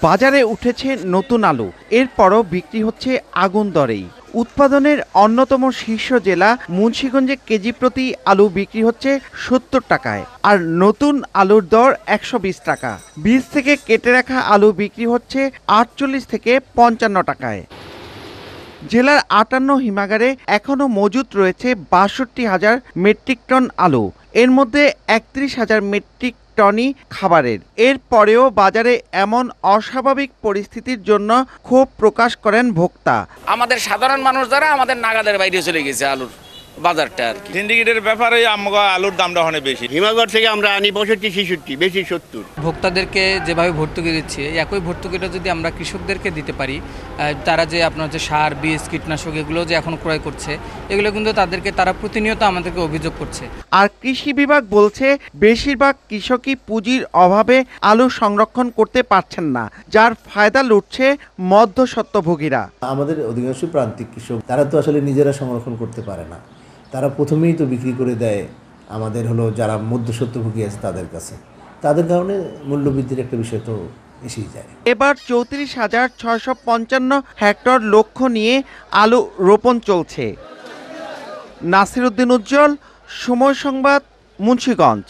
বাজারে উঠেছে নতুন আলু, এরপরও বিক্রি হচ্ছে আগুন দরেই। উৎপাদনের অন্যতম শীর্ষ জেলা মুন্সিগঞ্জে কেজি প্রতি আলু বিক্রি হচ্ছে ৭০ টাকায়, আর নতুন আলুর দর ১২০ টাকা। বীজ থেকে কেটে রাখা আলু বিক্রি হচ্ছে ৪৮ থেকে ৫৫ টাকায়। জেলার ৫৮ হিমাগারে এখনও মজুত রয়েছে ৬২,০০০ মেট্রিক টন আলু, এর মধ্যে ৩১,০০০ মেট্রিক টনই খাবারের। এরপরেও বাজারে এমন অস্বাভাবিক পরিস্থিতির জন্য ক্ষোভ প্রকাশ করেন ভোক্তা। আমাদের সাধারণ মানুষ যারা আমাদের নাগাদের বাইরে চলে গেছে আলুর বাজারটা আর কি। সিন্ডিকেটের ব্যাপারে আমরা আলুর দামটা অনেক বেশি। হিমাগড় থেকে আমরা আনি 65-66, বেশি 70। ভোক্তাদেরকে যেভাবে ভর্তুকি দিচ্ছি, একই ভর্তুকিটা যদি আমরা কৃষকদেরকে দিতে পারি, তারা যে আপনার যে সার, বীজ, কীটনাশক এগুলো যে এখন ক্রয় করছে, এগুলো কিন্তু তারা প্রতিনিয়ত আমাদেরকে অভিযোগ করছে। আর কৃষি বিভাগ বলছে বেশিরভাগ কৃষকই পুঁজির অভাবে আলু সংরক্ষণ করতে পারছেন না, যার ফায়দা লুটছে মধ্যস্বত্বভোগীরা। আমাদের অধিকাংশ প্রান্তিক কৃষক তারা তো আসলে নিজেরা সংরক্ষণ করতে পারে না, তারা প্রথমেই তো বিক্রি করে দেয় আমাদের যারা মধ্যস্বত্বভোগী আছে তাদের কাছে। তাদের কারণে মূল্যবৃদ্ধির একটা বিষয় তো এসেই যায়। এবার ৩৪,৬৫৫ হেক্টর লক্ষ্য নিয়ে আলু রোপণ চলছে। নাসির উদ্দিন উজ্জ্বল, সময় সংবাদ, মুন্সিগঞ্জ।